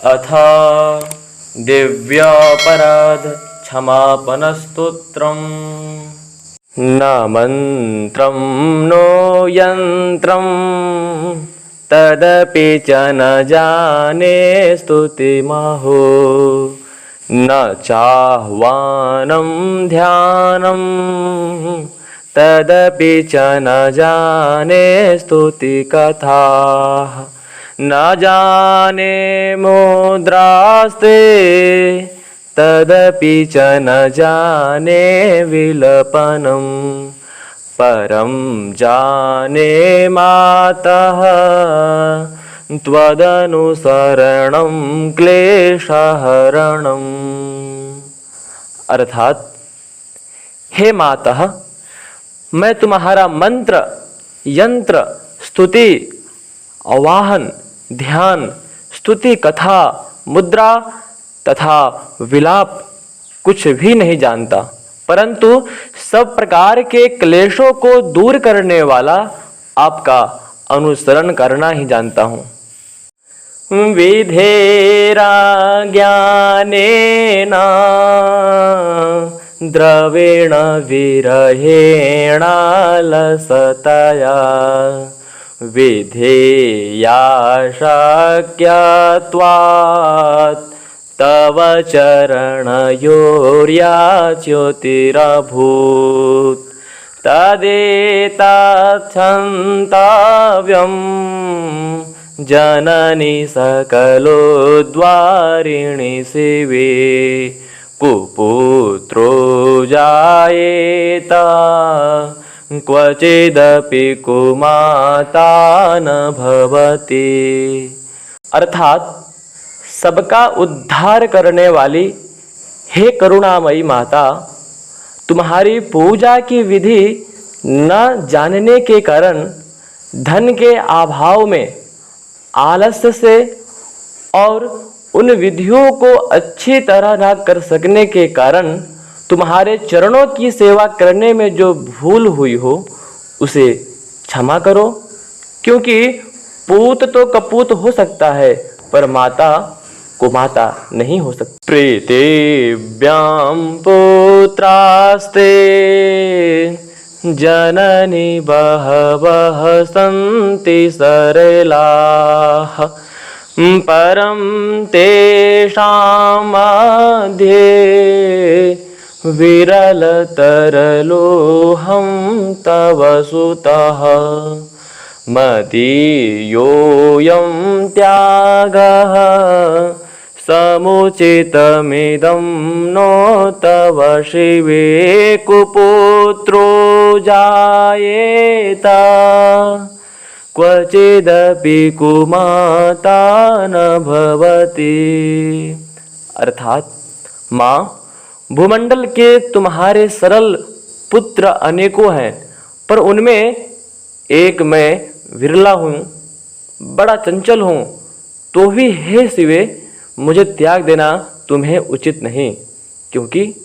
अथ दिव्यापराध क्षमापनस्तोत्रम्। न मन्त्रं नो यन्त्रं तदपि च न जाने स्तुतिमहो। न चाह्वानं ध्यानं तदपि च न जाने स्तुतिकथाः। न जाने मुद्रास्ते तदपि च न जाने विलपनं। परं जाने मातः त्वदनुसरणं क्लेशहरणम्। अर्थात, हे मातः, मैं तुम्हारा मंत्र, यंत्र, स्तुति, आवाहन, ध्यान, स्तुति कथा, मुद्रा तथा विलाप कुछ भी नहीं जानता, परंतु सब प्रकार के क्लेशों को दूर करने वाला आपका अनुसरण करना ही जानता हूँ। विधेरा ज्ञानेन द्रवेण विरहेणालसतया विधेया शक्यत्वात् तव चरणयोर्याच्युतिरभूत्। तदेतच्छन्तव्यं जननी सकलोद्वारिणि शिवे। कुपुत्रो जायेत क्वचिदपि कुमाता न भवति। अर्थात, सबका उद्धार करने वाली हे करुणामयी माता, तुम्हारी पूजा की विधि न जानने के कारण धन के अभाव में, आलस्य से और उन विधियों को अच्छी तरह न कर सकने के कारण तुम्हारे चरणों की सेवा करने में जो भूल हुई हो उसे क्षमा करो। क्योंकि पूत तो कपूत हो सकता है, पर माता कुमाता नहीं हो सकती। प्रीतिभ्यां पुत्रास्ते जननी बहवः सन्ति सरलाः। परं तेषां मध्ये विरलतरलोऽहं तव सुतः। मदीयोऽयं त्यागः समुचितमिदं नो तव शिवे। कुपुत्रो जायेत क्वचिदपि कुमाता न भवति। अर्थात, माँ, भूमंडल के तुम्हारे सरल पुत्र अनेकों हैं, पर उनमें एक मैं विरला हूँ, बड़ा चंचल हूँ। तो भी हे शिवे, मुझे त्याग देना तुम्हें उचित नहीं, क्योंकि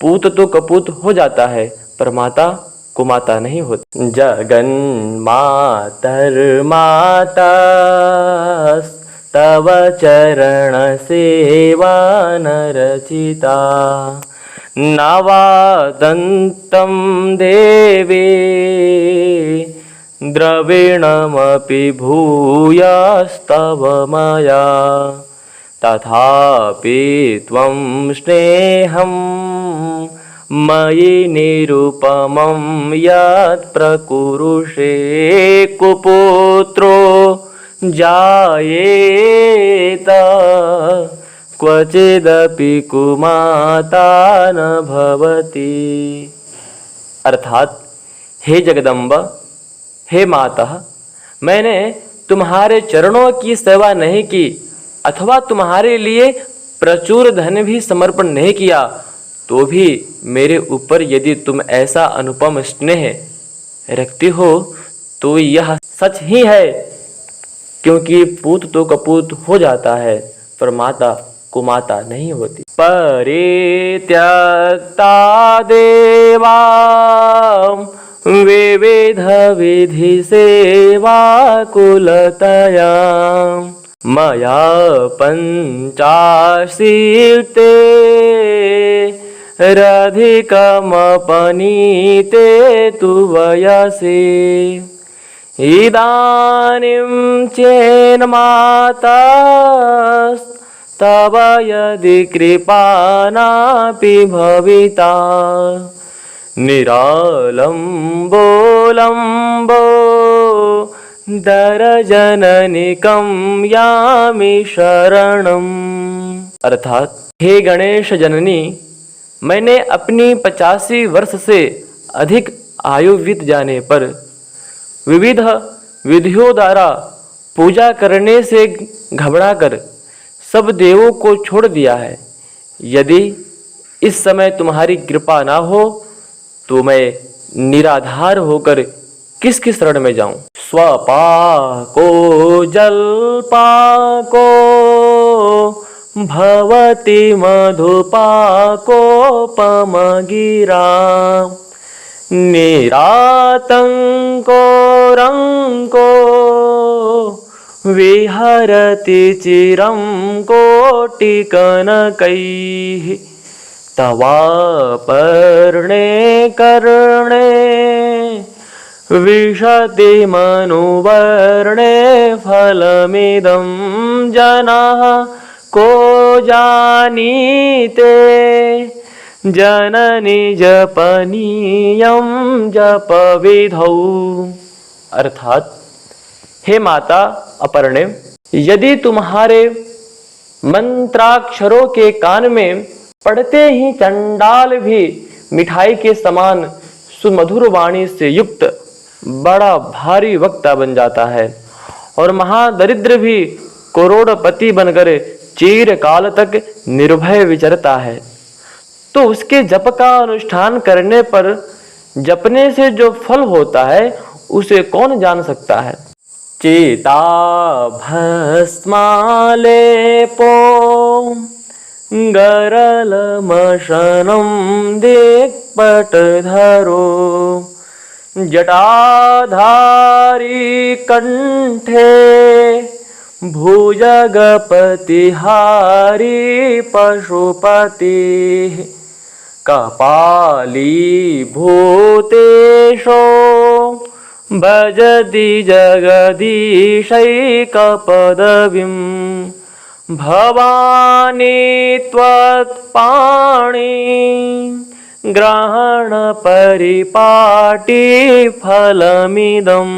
पूत तो कपूत हो जाता है, पर माता कुमाता नहीं होती। जगन्मातर्मातस्तव चरण सेवा नरचिता। नवादन्तं देवी द्रविणमपि भूयस्तव मया। तथापि त्वं स्नेहं मयि निरुपमं यत् प्रकुरुषे। कुपुत्रो जायेत क्वचिदपि कुमाता न भवति। अर्थात, हे जगदम्ब, हे माता, मैंने तुम्हारे चरणों की सेवा नहीं की अथवा तुम्हारे लिए प्रचुर धन भी समर्पण नहीं किया, तो भी मेरे ऊपर यदि तुम ऐसा अनुपम स्नेह रखती हो तो यह सच ही है, क्योंकि पूत तो कपूत हो जाता है, पर माता कुमाता नहीं होती। परित्यक्ता देवा विविध विधि सेवा कुलतया मया पञ्चाशीते रधिकमपनीते तु वयसि इदानीं चेन् माता तव यदि कृपा नापि भविता निरालम्बो लम्बो दरजननिकं यामि शरणम्। अर्थात हे गणेश जननी, मैंने अपनी 85 वर्ष से अधिक आयु बीत जाने पर विविध विधियों द्वारा पूजा करने से घबराकर सब देवों को छोड़ दिया है। यदि इस समय तुम्हारी कृपा ना हो तो मैं निराधार होकर किसकी शरण में जाऊं। स्वपाको जलपाको भवति मधुपाकोपमगिरा निरातंको रंको विहरति चिरं कोटिकनकैः तवापर्णे कर्णे विशति मनुवर्णे फलमिदं जनाः को जानीते जननी जपनीयं जपविधौ। अर्थात हे माता अपर्णे, यदि तुम्हारे मंत्राक्षरों के कान में पढ़ते ही चंडाल भी मिठाई के समान सुमधुर वाणी से युक्त बड़ा भारी वक्ता बन जाता है और महादरिद्र भी करोड़पति बनकर चिरकाल तक निर्भय विचरता है, तो उसके जप का अनुष्ठान करने पर जपने से जो फल होता है उसे कौन जान सकता है। चिता भस्मालेपो गरलमशनं दिक्पटधरो जटाधारी कंठे भुजगपतिहारी पशुपति कपाली भूतेशो भजति जगदीशैकपदवीं भवानी त्वत्पाणि ग्रहण परिपाटी फलमिदम्।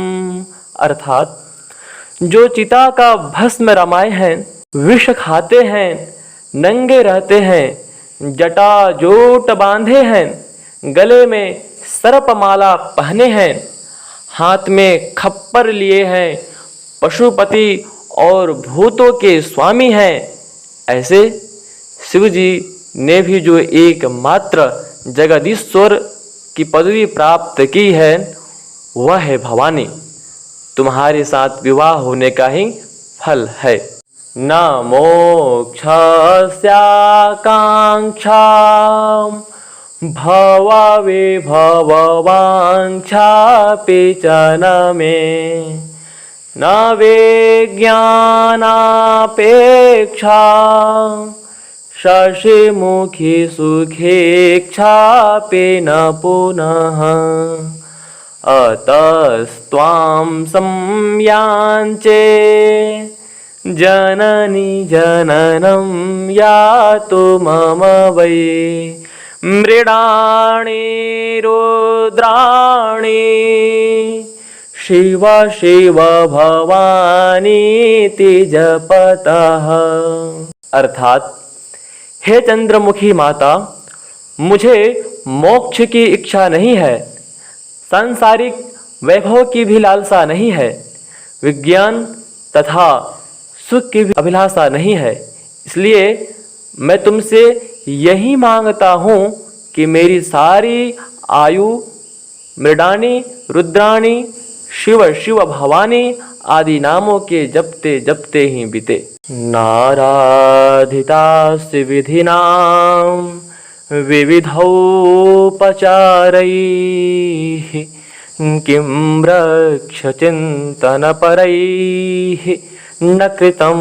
अर्थात जो चिता का भस्म रमाए हैं, विष खाते हैं, नंगे रहते हैं, जटाजूट बांधे हैं, गले में सर्पमाला पहने हैं, हाथ में खप्पर लिए हैं, पशुपति और भूतों के स्वामी हैं, ऐसे शिव जी ने भी जो एकमात्र जगदीश्वर की पदवी प्राप्त की है वह है भवानी। तुम्हारे साथ विवाह होने का ही फल है। न मोक्षस्याकांक्षा भवविभववाञ्छापि च न मे न विज्ञानापेक्षा शशिमुखी सुखेक्षापि न पुनः अतस्त्वां संयाञ्चे जननी जननं यातु मम वै मृडाणी रुद्राणी शिव शिव भवानीति जपतः। अर्थात हे चंद्रमुखी माता, मुझे मोक्ष की इच्छा नहीं है, सांसारिक वैभव की भी लालसा नहीं है, विज्ञान तथा सुख की भी अभिलाषा नहीं है। इसलिए मैं तुमसे यही मांगता हूँ कि मेरी सारी आयु मृडानी रुद्राणी शिव शिव भवानी आदि नामों के जपते जपते ही बीते। नाराधितास्ति विधिनां विविधौपचारैः किं रक्षचिन्तनपरैः न कृतं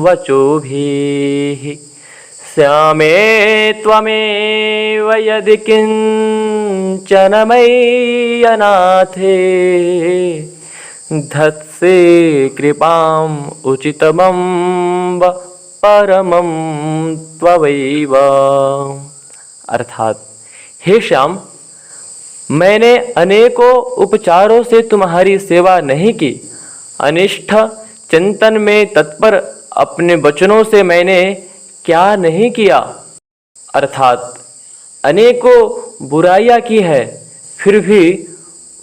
वचोभिः श्यामे त्वमेव यदि किञ्चन मयि अनाथे धत्से कृपाम् उचितमम्ब परमं त्ववैव। अर्थात हे श्याम, मैंने अनेकों उपचारों से तुम्हारी सेवा नहीं की, अनिष्ठ चिंतन में तत्पर अपने वचनों से मैंने क्या नहीं किया, अर्थात अनेकों बुराइयां की है, फिर भी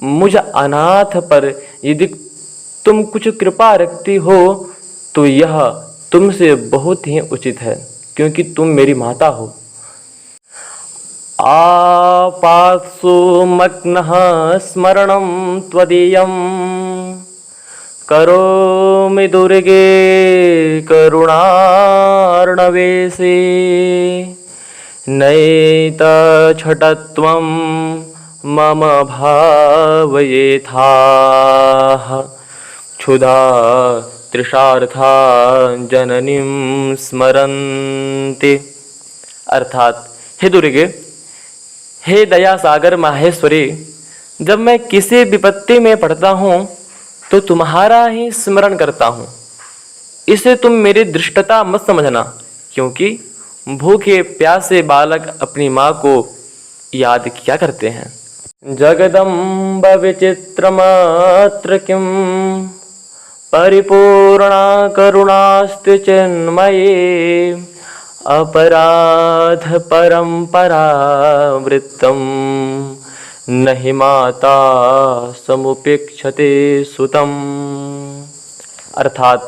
मुझ अनाथ पर यदि तुम कुछ कृपा रखती हो तो यह तुमसे बहुत ही उचित है, क्योंकि तुम मेरी माता हो। आपात्सु मग्नः स्मरणं त्वदीयं करोमि दुर्गे करुणार्णवेशे नैतच्छटत्वं मम भावयेथाः क्षुधा तृषार्था जननीं स्मरन्ति। अर्थात हे दुर्गे, हे दया सागर माहेश्वरी, जब मैं किसी विपत्ति में पड़ता हूँ तो तुम्हारा ही स्मरण करता हूँ। इसे तुम मेरी दृष्टता मत समझना, क्योंकि भूखे प्यासे बालक अपनी माँ को याद किया करते हैं। जगदम्ब विचित्रमात्र किं परिपूर्णा करुणास्ति चिन्मये अपराध परंपरावृत्तम नहि माता समुपेक्षते सुतम। अर्थात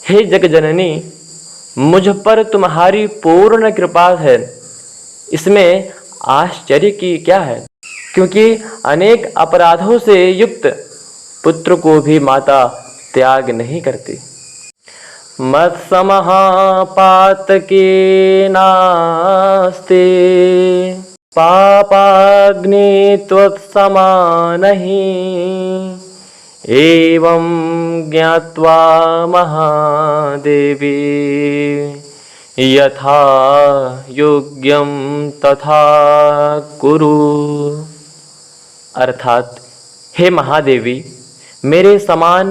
हे जगजननी, मुझ पर तुम्हारी पूर्ण कृपा है, इसमें आश्चर्य की क्या है, क्योंकि अनेक अपराधों से युक्त पुत्र को भी माता त्याग नहीं करती। मत्समः पातके नास्ति पापाग्नि त्वत्समा नहि एवं ज्ञात्वा महादेवी यथा योग्यं तथा कुरु। अर्थात हे महादेवी, मेरे समान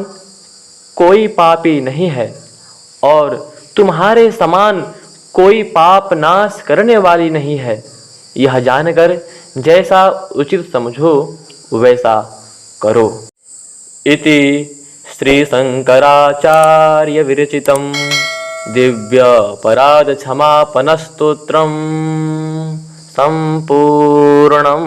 कोई पापी नहीं है और तुम्हारे समान कोई पाप नाश करने वाली नहीं है। यह जानकर जैसा उचित समझो वैसा करो। इति श्री शंकराचार्य विरचितं दिव्य अपराध क्षमापन स्तोत्रम् संपूर्णम्।